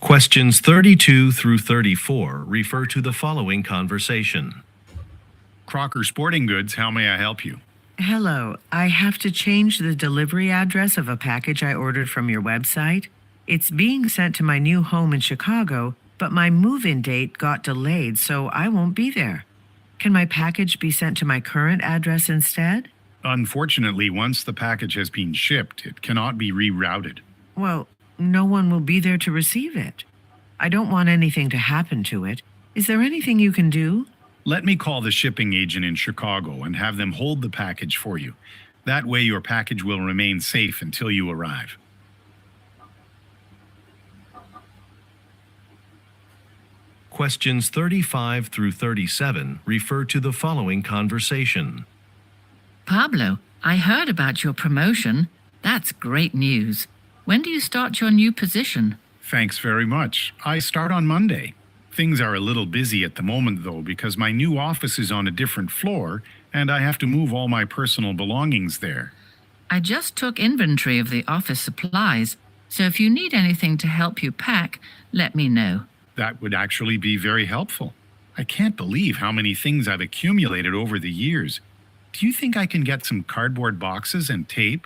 Questions 32 through 34 refer to the following conversation. Crocker Sporting Goods, how may I help you? Hello, I have to change the delivery address of a package I ordered from your website. It's being sent to my new home in Chicago, but my move-in date got delayed, so I won't be there. Can my package be sent to my current address instead? Unfortunately, once the package has been shipped, it cannot be rerouted. Well, no one will be there to receive it. I don't want anything to happen to it. Is there anything you can do? Let me call the shipping agent in Chicago and have them hold the package for you. That way your package will remain safe until you arrive. Questions 35 through 37 refer to the following conversation. Pablo, I heard about your promotion. That's great news. When do you start your new position? Thanks very much. I start on Monday. Things are a little busy at the moment, though, because my new office is on a different floor, and I have to move all my personal belongings there. I just took inventory of the office supplies, so if you need anything to help you pack, let me know. That would actually be very helpful. I can't believe how many things I've accumulated over the years. Do you think I can get some cardboard boxes and tape?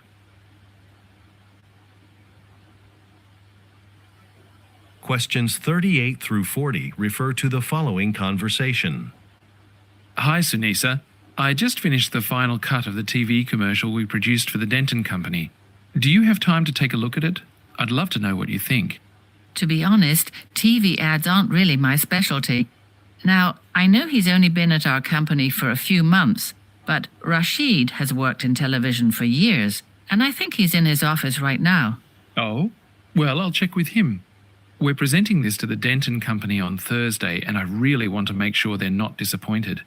Questions 38 through 40 refer to the following conversation. Hi, Sunisa. I just finished the final cut of the TV commercial we produced for the Denton Company. Do you have time to take a look at it? I'd love to know what you think. To be honest, TV ads aren't really my specialty. Now, I know he's only been at our company for a few months, but Rashid has worked in television for years, and I think he's in his office right now. Oh? Well, I'll check with him. We're presenting this to the Denton Company on Thursday, and I really want to make sure they're not disappointed.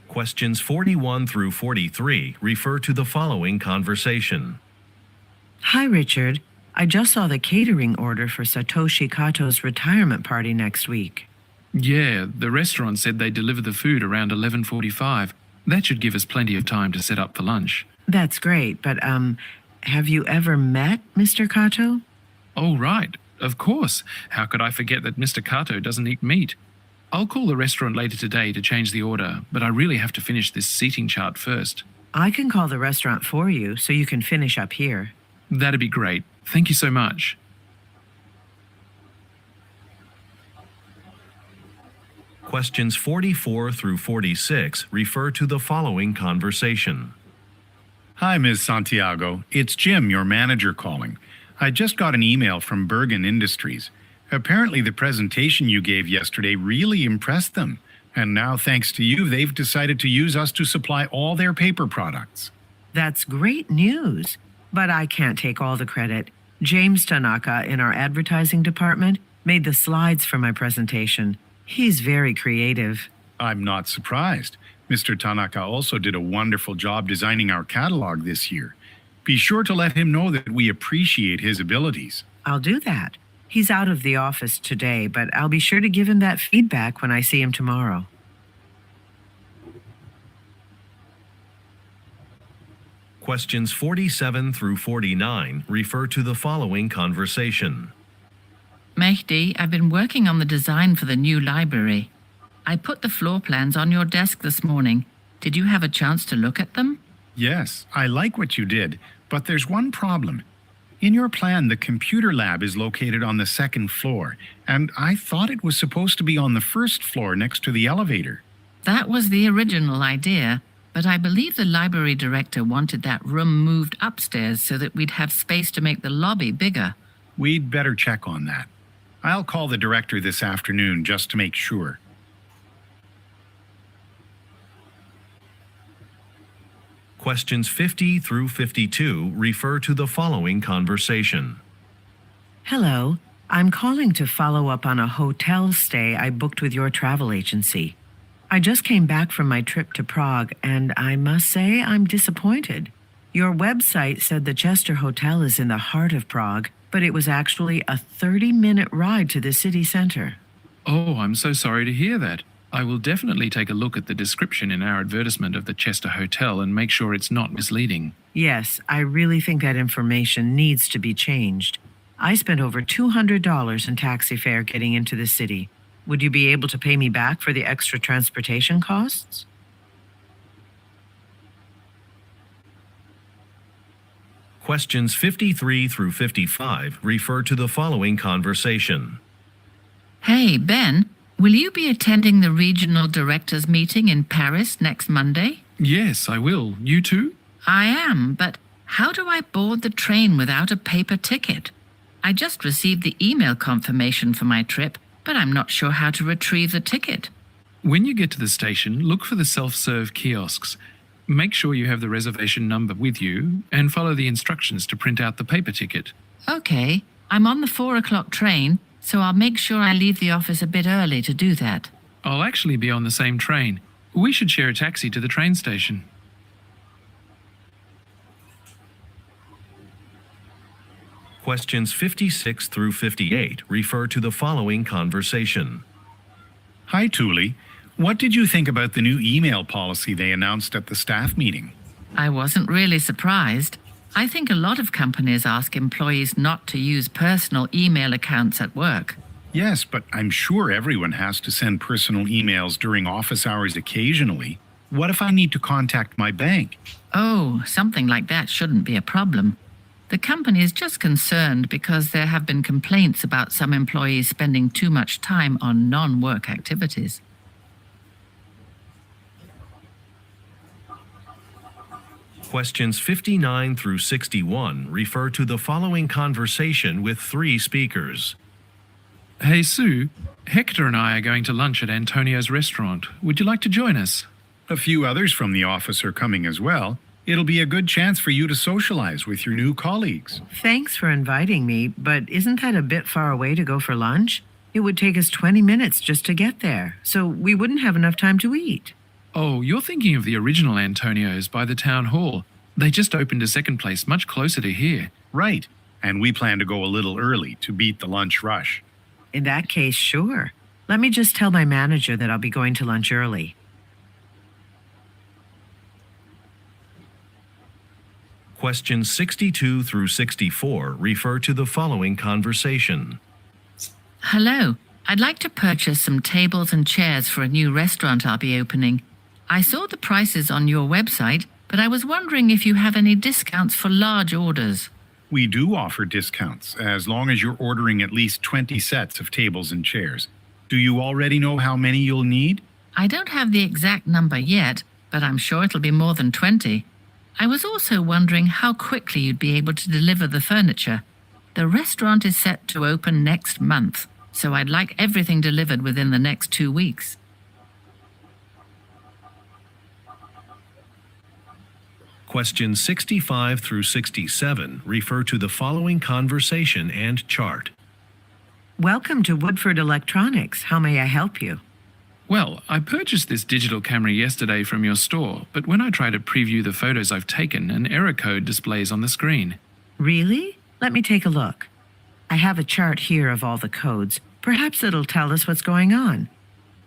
Questions 41 through 43 refer to the following conversation. Hi, Richard. I just saw the catering order for Satoshi Kato's retirement party next week. Yeah, the restaurant said they'd deliver the food around 11:45. That should give us plenty of time to set up for lunch. That's great, but, have you ever met Mr. Kato? Oh, right. Of course. How could I forget that Mr. Kato doesn't eat meat? I'll call the restaurant later today to change the order, but I really have to finish this seating chart first. I can call the restaurant for you so you can finish up here. That'd be great. Thank you so much. Questions 44 through 46 refer to the following conversation. Hi, Ms. Santiago. It's Jim, your manager, calling. I just got an email from Bergen Industries. Apparently the presentation you gave yesterday really impressed them. And now, thanks to you, they've decided to use us to supply all their paper products. That's great news, but I can't take all the credit. James Tanaka in our advertising department made the slides for my presentation. He's very creative. I'm not surprised. Mr. Tanaka also did a wonderful job designing our catalog this year. Be sure to let him know that we appreciate his abilities. I'll do that. He's out of the office today, but I'll be sure to give him that feedback when I see him tomorrow. Questions 47 through 49 refer to the following conversation. Mehdi, I've been working on the design for the new library. I put the floor plans on your desk this morning. Did you have a chance to look at them? Yes, I like what you did, but there's one problem. In your plan, the computer lab is located on the second floor, and I thought it was supposed to be on the first floor next to the elevator. That was the original idea, but I believe the library director wanted that room moved upstairs so that we'd have space to make the lobby bigger. We'd better check on that. I'll call the director this afternoon just to make sure. Questions 50 through 52 refer to the following conversation. Hello, I'm calling to follow up on a hotel stay I booked with your travel agency. I just came back from my trip to Prague, and I must say I'm disappointed. Your website said the Chester Hotel is in the heart of Prague, but it was actually a 30-minute ride to the city center. Oh, I'm so sorry to hear that. I will definitely take a look at the description in our advertisement of the Chester Hotel and make sure it's not misleading. Yes, I really think that information needs to be changed. I spent over $200 in taxi fare getting into the city. Would you be able to pay me back for the extra transportation costs? Questions 53 through 55 refer to the following conversation. Hey, Ben, will you be attending the regional directors meeting in Paris next Monday? Yes, I will. You too? I am, but how do I board the train without a paper ticket? I just received the email confirmation for my trip, but I'm not sure how to retrieve the ticket. When you get to the station, look for the self-serve kiosks. Make sure you have the reservation number with you and follow the instructions to print out the paper ticket. Okay, I'm on the 4 o'clock train, so I'll make sure I leave the office a bit early to do that. I'll actually be on the same train. We should share a taxi to the train station. Questions 56 through 58 refer to the following conversation. Hi, Thule. What did you think about the new email policy they announced at the staff meeting? I wasn't really surprised. I think a lot of companies ask employees not to use personal email accounts at work. Yes, but I'm sure everyone has to send personal emails during office hours occasionally. What if I need to contact my bank? Oh, something like that shouldn't be a problem. The company is just concerned because there have been complaints about some employees spending too much time on non-work activities. Questions 59 through 61 refer to the following conversation with three speakers. Hey, Sue. Hector and I are going to lunch at Antonio's restaurant. Would you like to join us? A few others from the office are coming as well. It'll be a good chance for you to socialize with your new colleagues. Thanks for inviting me, but isn't that a bit far away to go for lunch? It would take us 20 minutes just to get there, so we wouldn't have enough time to eat. Oh, you're thinking of the original Antonio's by the town hall. They just opened a second place much closer to here. Right, and we plan to go a little early to beat the lunch rush. In that case, sure. Let me just tell my manager that I'll be going to lunch early. Questions 62 through 64 refer to the following conversation. Hello, I'd like to purchase some tables and chairs for a new restaurant I'll be opening. I saw the prices on your website, but I was wondering if you have any discounts for large orders. We do offer discounts, as long as you're ordering at least 20 sets of tables and chairs. Do you already know how many you'll need? I don't have the exact number yet, but I'm sure it'll be more than 20. I was also wondering how quickly you'd be able to deliver the furniture. The restaurant is set to open next month, so I'd like everything delivered within the next 2 weeks. Questions 65 through 67 refer to the following conversation and chart. Welcome to Woodford Electronics. How may I help you? Well, I purchased this digital camera yesterday from your store, but when I try to preview the photos I've taken, an error code displays on the screen. Really? Let me take a look. I have a chart here of all the codes. Perhaps it'll tell us what's going on.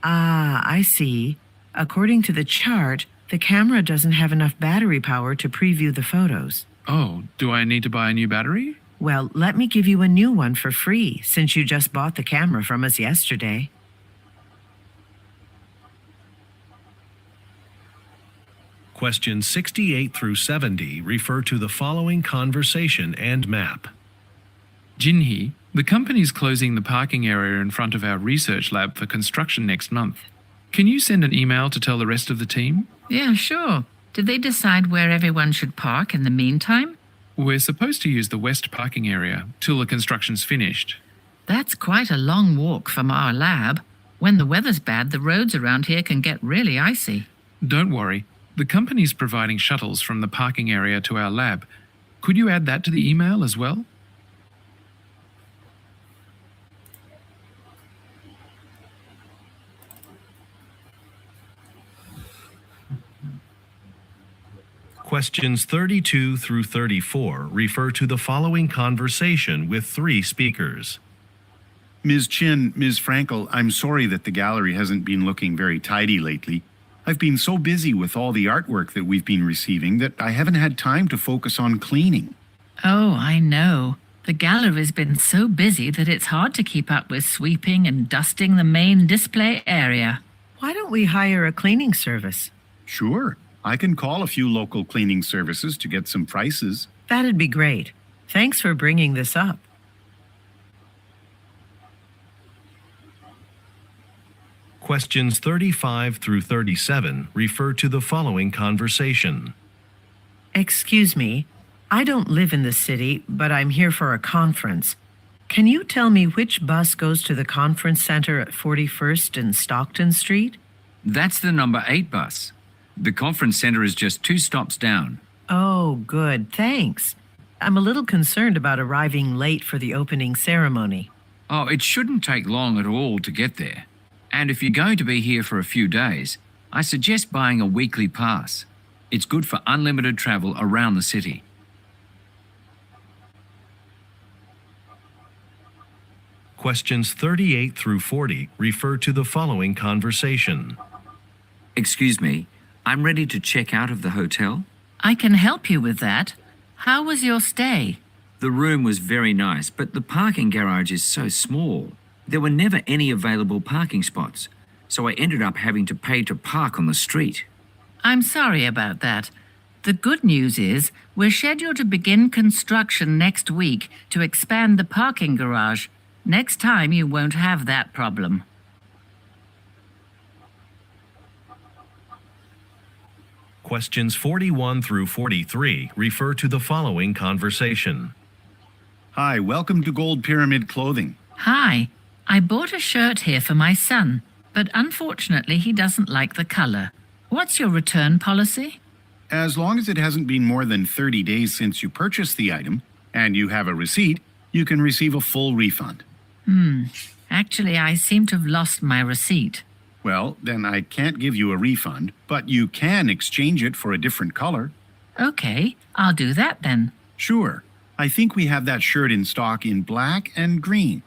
Ah, I see. According to the chart, the camera doesn't have enough battery power to preview the photos. Oh, do I need to buy a new battery? Well, let me give you a new one for free, since you just bought the camera from us yesterday. Questions 68 through 70 refer to the following conversation and map. Jinhee, the company's closing the parking area in front of our research lab for construction next month. Can you send an email to tell the rest of the team? Yeah, sure. Did they decide where everyone should park in the meantime? We're supposed to use the west parking area till the construction's finished. That's quite a long walk from our lab. When the weather's bad, the roads around here can get really icy. Don't worry. The company's providing shuttles from the parking area to our lab. Could you add that to the email as well? Questions 32 through 34 refer to the following conversation with three speakers. Ms. Chin, Ms. Frankel, I'm sorry that the gallery hasn't been looking very tidy lately. I've been so busy with all the artwork that we've been receiving that I haven't had time to focus on cleaning. Oh, I know. The gallery's been so busy that it's hard to keep up with sweeping and dusting the main display area. Why don't we hire a cleaning service? Sure, I can call a few local cleaning services to get some prices. That'd be great. Thanks for bringing this up. Questions 35 through 37 refer to the following conversation. Excuse me, I don't live in the city, but I'm here for a conference. Can you tell me which bus goes to the conference center at 41st and Stockton Street? That's the number 8 bus. The conference center is just 2 stops down. Oh, good, thanks. I'm a little concerned about arriving late for the opening ceremony. Oh, it shouldn't take long at all to get there. And if you're going to be here for a few days, I suggest buying a weekly pass. It's good for unlimited travel around the city. Questions 38 through 40 refer to the following conversation. Excuse me, I'm ready to check out of the hotel. I can help you with that. How was your stay? The room was very nice, but the parking garage is so small. There were never any available parking spots, so I ended up having to pay to park on the street. I'm sorry about that. The good news is we're scheduled to begin construction next week to expand the parking garage. Next time you won't have that problem. Questions 41 through 43 refer to the following conversation. Hi, welcome to Gold Pyramid Clothing. Hi, I bought a shirt here for my son, but unfortunately he doesn't like the color. What's your return policy? As long as it hasn't been more than 30 days since you purchased the item and you have a receipt, you can receive a full refund. Actually, I seem to have lost my receipt. Well, then I can't give you a refund, but you can exchange it for a different color. Okay, I'll do that then. Sure. I think we have that shirt in stock in black and green.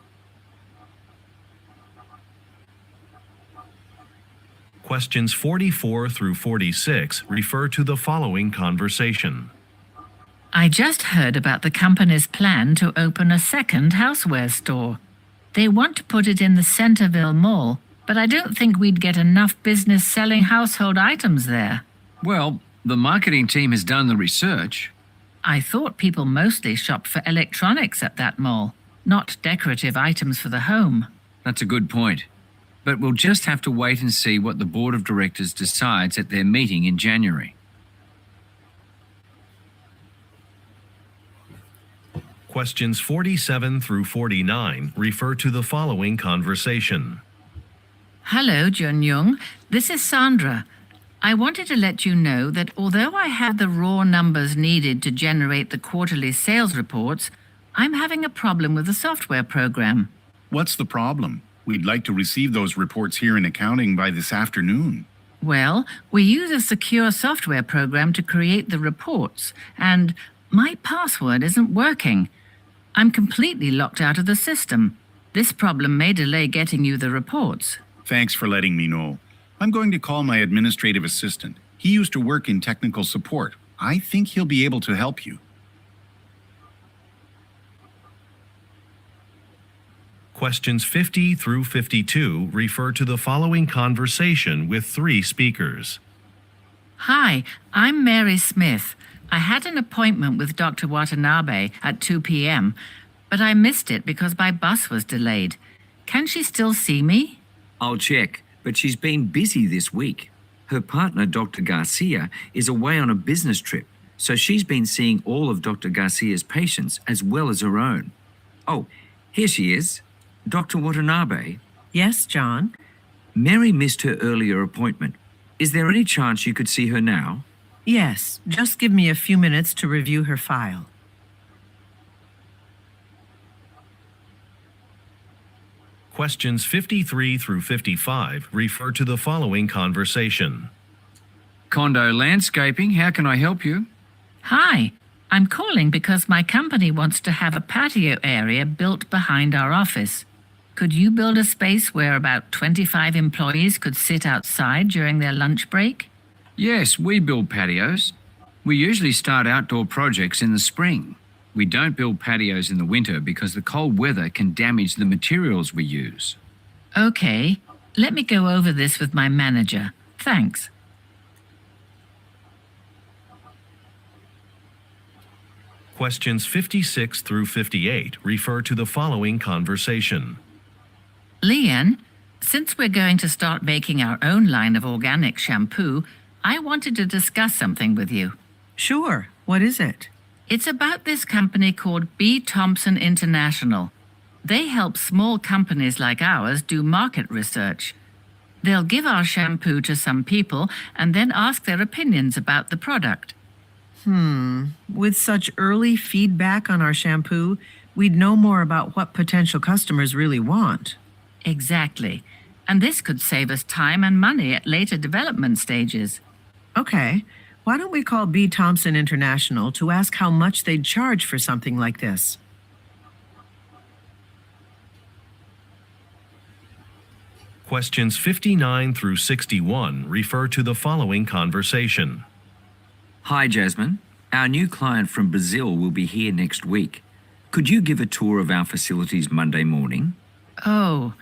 Questions 44 through 46 refer to the following conversation. I just heard about the company's plan to open a second houseware store. They want to put it in the Centerville Mall, but I don't think we'd get enough business selling household items there. Well, the marketing team has done the research. I thought people mostly shopped for electronics at that mall, not decorative items for the home. That's a good point. But we'll just have to wait and see what the board of directors decides at their meeting in January. Questions 47 through 49 refer to the following conversation. Hello, Jun-Young. This is Sandra. I wanted to let you know that although I have the raw numbers needed to generate the quarterly sales reports, I'm having a problem with the software program. What's the problem? We'd like to receive those reports here in accounting by this afternoon. Well, we use a secure software program to create the reports, and my password isn't working. I'm completely locked out of the system. This problem may delay getting you the reports. Thanks for letting me know. I'm going to call my administrative assistant. He used to work in technical support. I think he'll be able to help you. Questions 50 through 52 refer to the following conversation with 3 speakers. Hi, I'm Mary Smith. I had an appointment with Dr. Watanabe at 2 p.m., but I missed it because my bus was delayed. Can she still see me? I'll check, but she's been busy this week. Her partner, Dr. Garcia, is away on a business trip, so she's been seeing all of Dr. Garcia's patients as well as her own. Oh, here she is. Dr. Watanabe. Yes, John? Mary missed her earlier appointment. Is there any chance you could see her now? Yes, just give me a few minutes to review her file. Questions 53 through 55 refer to the following conversation. Condo Landscaping, how can I help you? Hi, I'm calling because my company wants to have a patio area built behind our office. Could you build a space where about 25 employees could sit outside during their lunch break? Yes, we build patios. We usually start outdoor projects in the spring. We don't build patios in the winter because the cold weather can damage the materials we use. Okay, let me go over this with my manager. Thanks. Questions 56 through 58 refer to the following conversation. Leanne, since we're going to start making our own line of organic shampoo, I wanted to discuss something with you. Sure. What is it? It's about this company called B. Thompson International. They help small companies like ours do market research. They'll give our shampoo to some people and then ask their opinions about the product. With such early feedback on our shampoo, we'd know more about what potential customers really want. Exactly. And this could save us time and money at later development stages. Okay. Why don't we call B. Thompson International to ask how much they'd charge for something like this? Questions 59 through 61 refer to the following conversation. Hi, Jasmine. Our new client from Brazil will be here next week. Could you give a tour of our facilities Monday morning? Oh,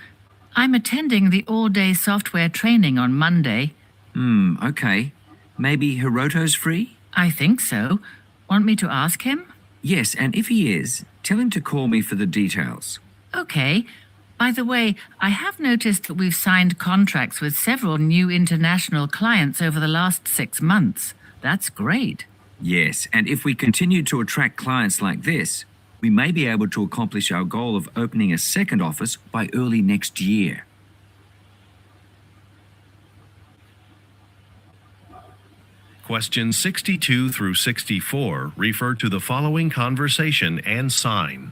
I'm attending the all-day software training on Monday. Okay. Maybe Hiroto's free? I think so. Want me to ask him? Yes, and if he is, tell him to call me for the details. Okay. By the way, I have noticed that we've signed contracts with several new international clients over the last 6 months. That's great. Yes, and if we continue to attract clients like this, we may be able to accomplish our goal of opening a second office by early next year. Questions 62 through 64 refer to the following conversation and sign.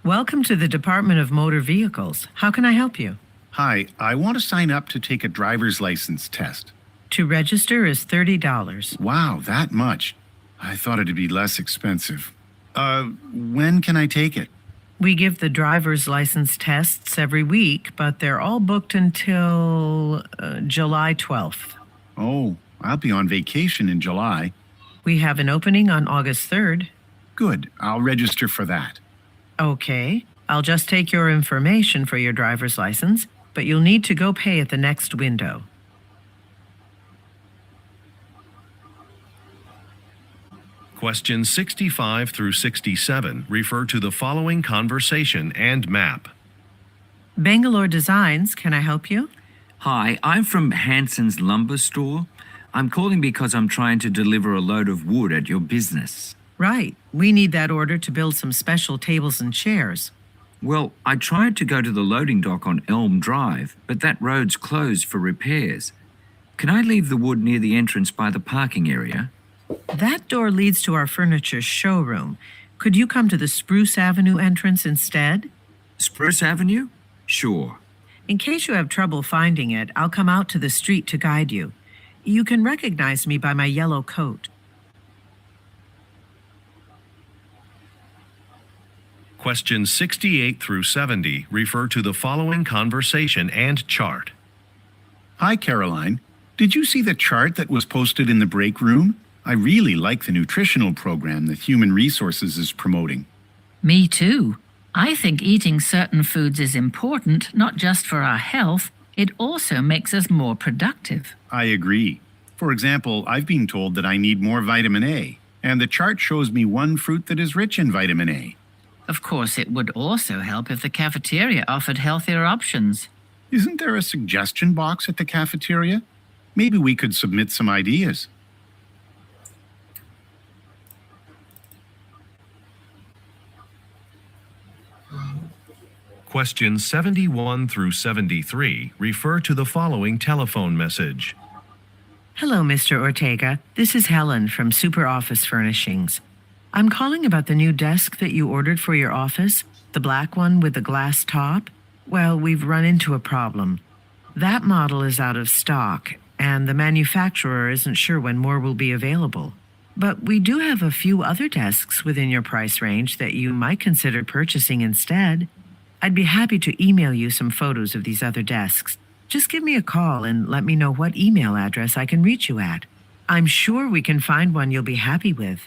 Welcome to the Department of Motor Vehicles. How can I help you? Hi, I want to sign up to take a driver's license test. To register is $30. Wow, that much. I thought it'd be less expensive. When can I take it? We give the driver's license tests every week, but they're all booked until July 12th. Oh, I'll be on vacation in July. We have an opening on August 3rd. Good, I'll register for that. Okay, I'll just take your information for your driver's license, but you'll need to go pay at the next window. Questions 65 through 67 refer to the following conversation and map. Bangalore Designs, can I help you? Hi, I'm from Hanson's Lumber Store. I'm calling because I'm trying to deliver a load of wood at your business. Right, we need that order to build some special tables and chairs. Well, I tried to go to the loading dock on Elm Drive, but that road's closed for repairs. Can I leave the wood near the entrance by the parking area? That door leads to our furniture showroom. Could you come to the Spruce Avenue entrance instead? Spruce Avenue? Sure. In case you have trouble finding it, I'll come out to the street to guide you. You can recognize me by my yellow coat. Questions 68 through 70 refer to the following conversation and chart. Hi, Caroline. Did you see the chart that was posted in the break room? I really like the nutritional program that Human Resources is promoting. Me too. I think eating certain foods is important, not just for our health, it also makes us more productive. I agree. For example, I've been told that I need more vitamin A, and the chart shows me one fruit that is rich in vitamin A. Of course, it would also help if the cafeteria offered healthier options. Isn't there a suggestion box at the cafeteria? Maybe we could submit some ideas. Questions 71 through 73 refer to the following telephone message. Hello, Mr. Ortega. This is Helen from Super Office Furnishings. I'm calling about the new desk that you ordered for your office, the black one with the glass top. Well, we've run into a problem. That model is out of stock, and the manufacturer isn't sure when more will be available. But we do have a few other desks within your price range that you might consider purchasing instead. I'd be happy to email you some photos of these other desks. Just give me a call and let me know what email address I can reach you at. I'm sure we can find one you'll be happy with.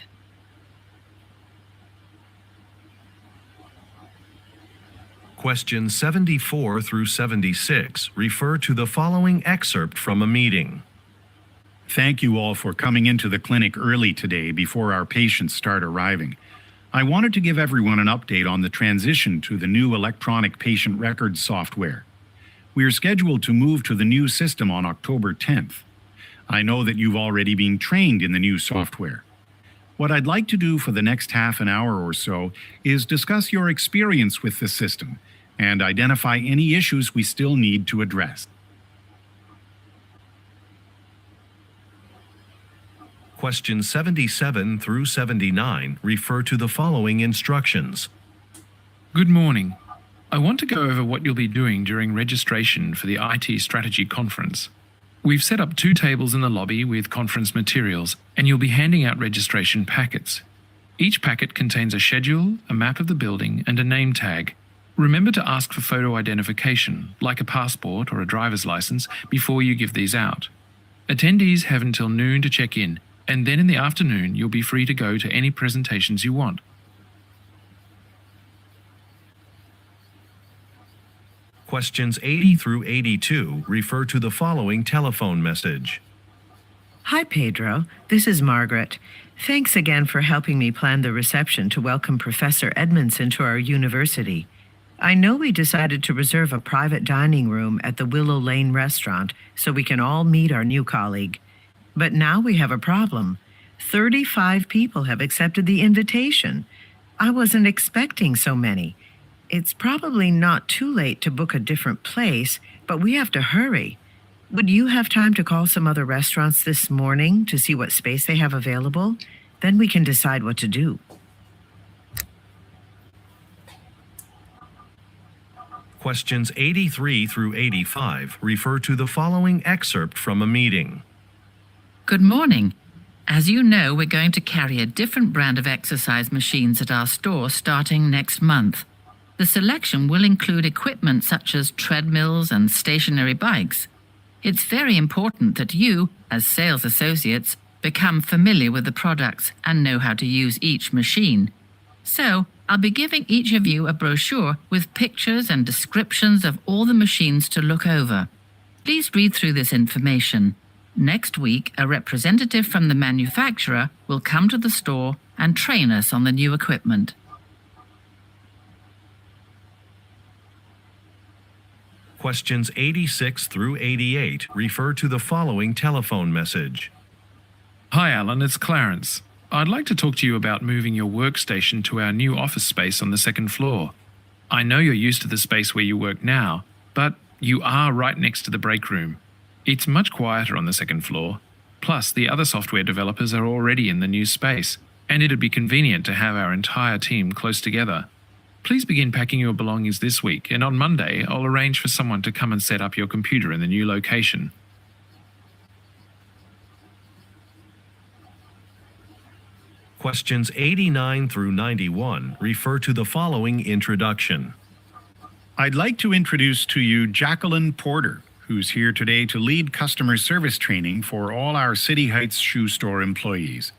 Questions 74 through 76 refer to the following excerpt from a meeting. Thank you all for coming into the clinic early today before our patients start arriving. I wanted to give everyone an update on the transition to the new electronic patient records software. We are scheduled to move to the new system on October 10th. I know that you've already been trained in the new software. What I'd like to do for the next half an hour or so is discuss your experience with the system and identify any issues we still need to address. Questions 77 through 79 refer to the following instructions. Good morning. I want to go over what you'll be doing during registration for the IT Strategy Conference. We've set up 2 tables in the lobby with conference materials, and you'll be handing out registration packets. Each packet contains a schedule, a map of the building, and a name tag. Remember to ask for photo identification, like a passport or a driver's license, before you give these out. Attendees have until noon to check in, and then in the afternoon you'll be free to go to any presentations you want. Questions 80 through 82 refer to the following telephone message. Hi, Pedro. This is Margaret. Thanks again for helping me plan the reception to welcome Professor Edmondson to our university. I know we decided to reserve a private dining room at the Willow Lane restaurant so we can all meet our new colleague. But now we have a problem. 35 people have accepted the invitation. I wasn't expecting so many. It's probably not too late to book a different place, but we have to hurry. Would you have time to call some other restaurants this morning to see what space they have available? Then we can decide what to do. Questions 83 through 85 refer to the following excerpt from a meeting. Good morning. As you know, we're going to carry a different brand of exercise machines at our store starting next month. The selection will include equipment such as treadmills and stationary bikes. It's very important that you, as sales associates, become familiar with the products and know how to use each machine. So, I'll be giving each of you a brochure with pictures and descriptions of all the machines to look over. Please read through this information. Next week, a representative from the manufacturer will come to the store and train us on the new equipment. Questions 86 through 88 refer to the following telephone message. Hi Alan, it's Clarence. I'd like to talk to you about moving your workstation to our new office space on the 2nd floor. I know you're used to the space where you work now, but you are right next to the break room. It's much quieter on the 2nd floor. Plus, the other software developers are already in the new space, and it'd be convenient to have our entire team close together. Please begin packing your belongings this week, and on Monday, I'll arrange for someone to come and set up your computer in the new location. Questions 89 through 91 refer to the following introduction. I'd like to introduce to you Jacqueline Porter, who's here today to lead customer service training for all our City Heights shoe store employees.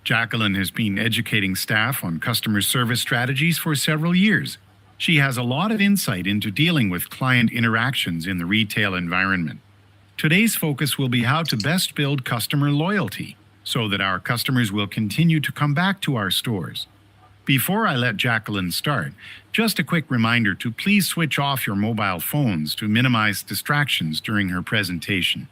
Jacqueline has been educating staff on customer service strategies for several years. She has a lot of insight into dealing with client interactions in the retail environment. Today's focus will be how to best build customer loyalty so that our customers will continue to come back to our stores. Before I let Jacqueline start, just a quick reminder to please switch off your mobile phones to minimize distractions during her presentation.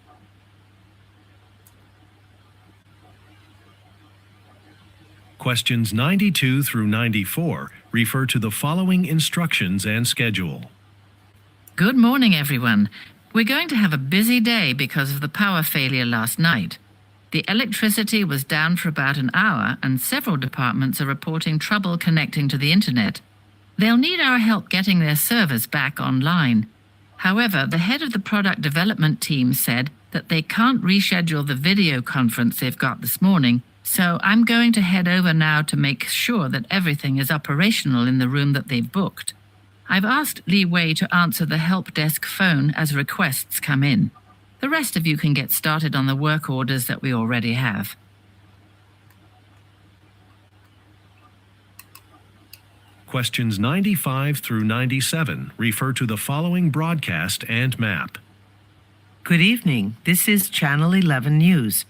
Questions 92 through 94 refer to the following instructions and schedule. Good morning, everyone. We're going to have a busy day because of the power failure last night. The electricity was down for about an hour, and several departments are reporting trouble connecting to the internet. They'll need our help getting their servers back online. However, the head of the product development team said that they can't reschedule the video conference they've got this morning, so I'm going to head over now to make sure that everything is operational in the room that they've booked. I've asked Li Wei to answer the help desk phone as requests come in. The rest of you can get started on the work orders that we already have. Questions 95 through 97 refer to the following broadcast and map. Good evening. This is Channel 11 News.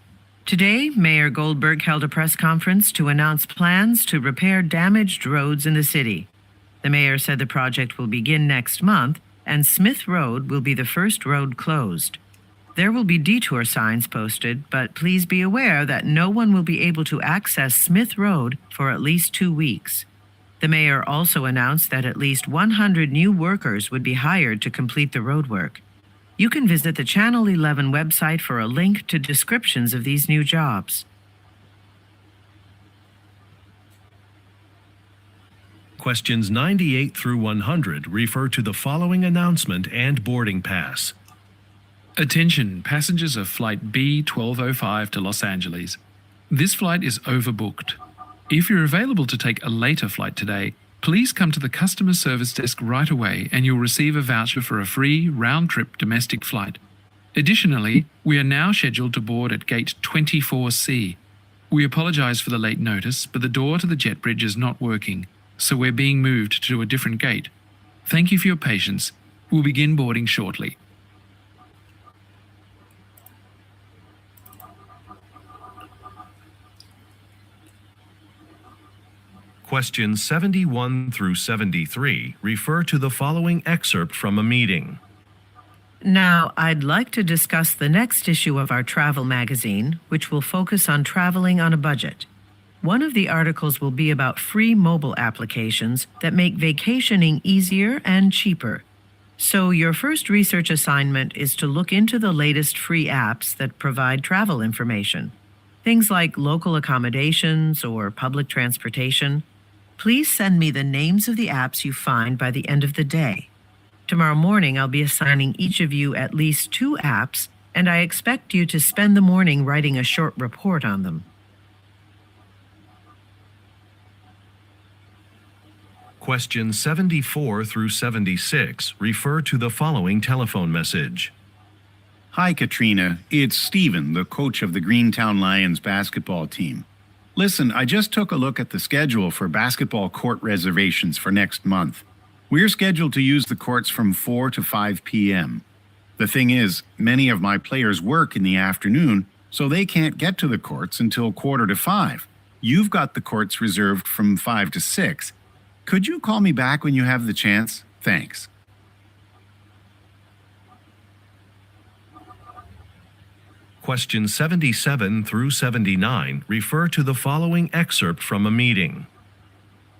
Today, Mayor Goldberg held a press conference to announce plans to repair damaged roads in the city. The mayor said the project will begin next month, and Smith Road will be the first road closed. There will be detour signs posted, but please be aware that no one will be able to access Smith Road for at least 2 weeks. The mayor also announced that at least 100 new workers would be hired to complete the roadwork. You can visit the Channel 11 website for a link to descriptions of these new jobs. Questions 98 through 100 refer to the following announcement and boarding pass. Attention, passengers of Flight B1205 to Los Angeles. This flight is overbooked. If you're available to take a later flight today, please come to the customer service desk right away and you'll receive a voucher for a free round-trip domestic flight. Additionally, we are now scheduled to board at gate 24C. We apologize for the late notice, but the door to the jet bridge is not working, so we're being moved to a different gate. Thank you for your patience. We'll begin boarding shortly. Questions 71 through 73 refer to the following excerpt from a meeting. Now, I'd like to discuss the next issue of our travel magazine, which will focus on traveling on a budget. One of the articles will be about free mobile applications that make vacationing easier and cheaper. So your first research assignment is to look into the latest free apps that provide travel information. Things like local accommodations or public transportation. Please send me the names of the apps you find by the end of the day. Tomorrow morning, I'll be assigning each of you at least 2 apps, and I expect you to spend the morning writing a short report on them. Questions 74 through 76 refer to the following telephone message. Hi, Katrina. It's Steven, the coach of the Greentown Lions basketball team. Listen, I just took a look at the schedule for basketball court reservations for next month. We're scheduled to use the courts from 4 to 5 p.m. The thing is, many of my players work in the afternoon, so they can't get to the courts until 4:45. You've got the courts reserved from 5 to 6. Could you call me back when you have the chance? Thanks. Questions 77 through 79 refer to the following excerpt from a meeting.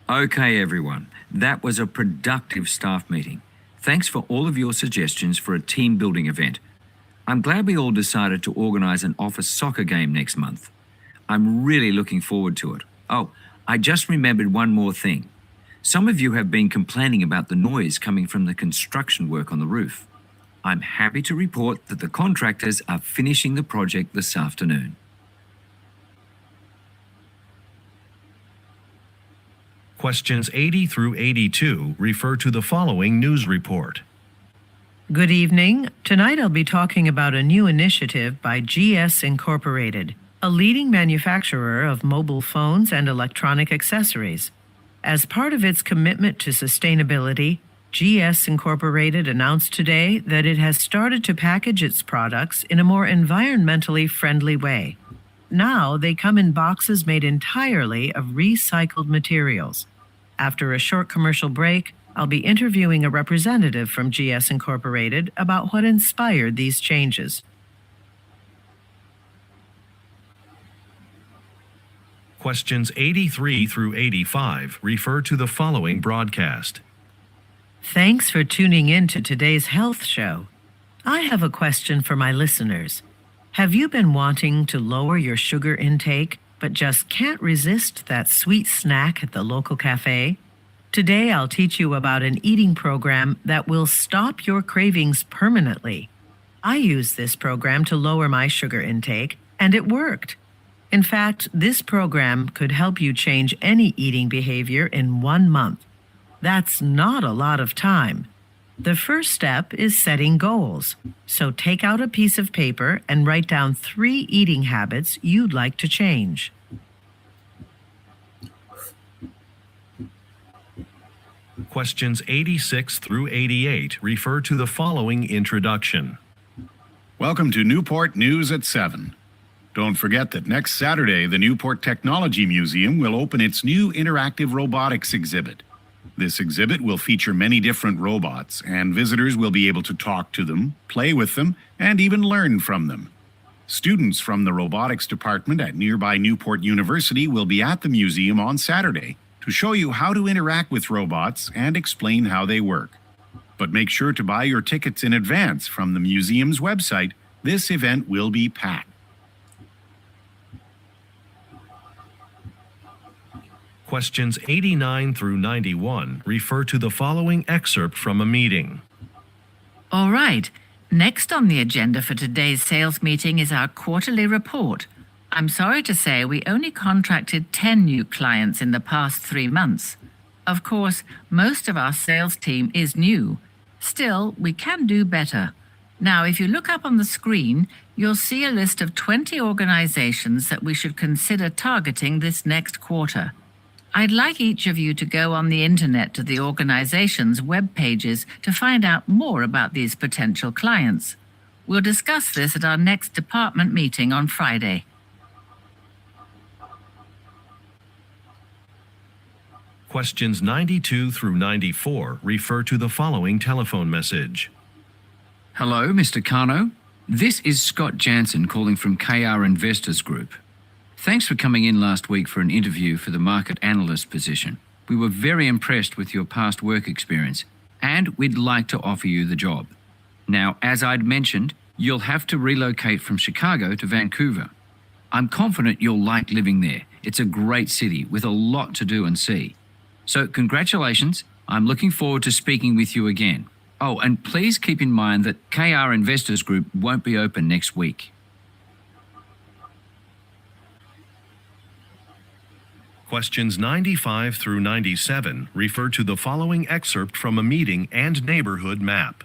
Okay, everyone. That was a productive staff meeting. Thanks for all of your suggestions for a team building event. I'm glad we all decided to organize an office soccer game next month. I'm really looking forward to it. Oh, I just remembered one more thing. Some of you have been complaining about the noise coming from the construction work on the roof. I'm happy to report that the contractors are finishing the project this afternoon. Questions 80 through 82 refer to the following news report. Good evening. Tonight I'll be talking about a new initiative by GS Incorporated, a leading manufacturer of mobile phones and electronic accessories. As part of its commitment to sustainability, GS Incorporated announced today that it has started to package its products in a more environmentally friendly way. Now they come in boxes made entirely of recycled materials. After a short commercial break, I'll be interviewing a representative from GS Incorporated about what inspired these changes. Questions 83 through 85 refer to the following broadcast. Thanks for tuning in to today's health show. I have a question for my listeners. Have you been wanting to lower your sugar intake, but just can't resist that sweet snack at the local cafe? Today, I'll teach you about an eating program that will stop your cravings permanently. I used this program to lower my sugar intake, and it worked. In fact, this program could help you change any eating behavior in 1 month. That's not a lot of time. The first step is setting goals. So take out a piece of paper and write down 3 eating habits you'd like to change. Questions 86 through 88 refer to the following introduction. Welcome to Newport News at 7. Don't forget that next Saturday, the Newport Technology Museum will open its new interactive robotics exhibit. This exhibit will feature many different robots, and visitors will be able to talk to them, play with them, and even learn from them. Students from the robotics department at nearby Newport University will be at the museum on Saturday to show you how to interact with robots and explain how they work. But make sure to buy your tickets in advance from the museum's website. This event will be packed. Questions 89 through 91 refer to the following excerpt from a meeting. All right. Next on the agenda for today's sales meeting is our quarterly report. I'm sorry to say we only contracted 10 new clients in the past 3 months. Of course, most of our sales team is new. Still, we can do better. Now, if you look up on the screen, you'll see a list of 20 organizations that we should consider targeting this next quarter. I'd like each of you to go on the internet to the organization's web pages to find out more about these potential clients. We'll discuss this at our next department meeting on Friday. Questions 92 through 94 refer to the following telephone message. Hello, Mr. Kano. This is Scott Jansen calling from KR Investors Group. Thanks for coming in last week for an interview for the market analyst position. We were very impressed with your past work experience, and we'd like to offer you the job. Now, as I'd mentioned, you'll have to relocate from Chicago to Vancouver. I'm confident you'll like living there. It's a great city with a lot to do and see. So congratulations. I'm looking forward to speaking with you again. Oh, and please keep in mind that KR Investors Group won't be open next week. Questions 95 through 97 refer to the following excerpt from a meeting and neighborhood map.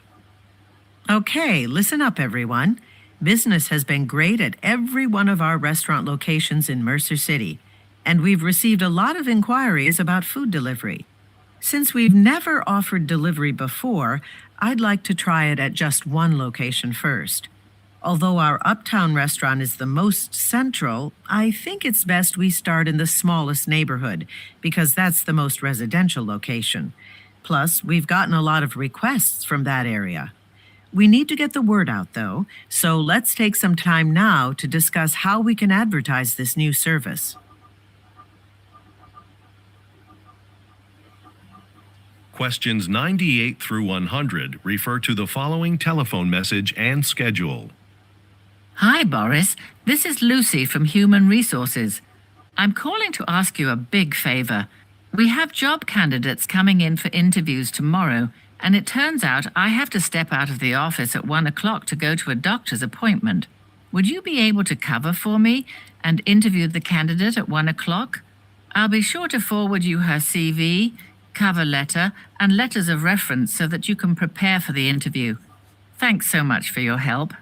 Okay, listen up, everyone. Business has been great at every one of our restaurant locations in Mercer City, and we've received a lot of inquiries about food delivery. Since we've never offered delivery before, I'd like to try it at just one location first. Although our uptown restaurant is the most central, I think it's best we start in the smallest neighborhood because that's the most residential location. Plus, we've gotten a lot of requests from that area. We need to get the word out, though, so let's take some time now to discuss how we can advertise this new service. Questions 98 through 100 refer to the following telephone message and schedule. Hi, Boris. This is Lucy from Human Resources. I'm calling to ask you a big favor. We have job candidates coming in for interviews tomorrow, and it turns out I have to step out of the office at 1 o'clock to go to a doctor's appointment. Would you be able to cover for me and interview the candidate at 1 o'clock? I'll be sure to forward you her CV, cover letter, and letters of reference so that you can prepare for the interview. Thanks so much for your help.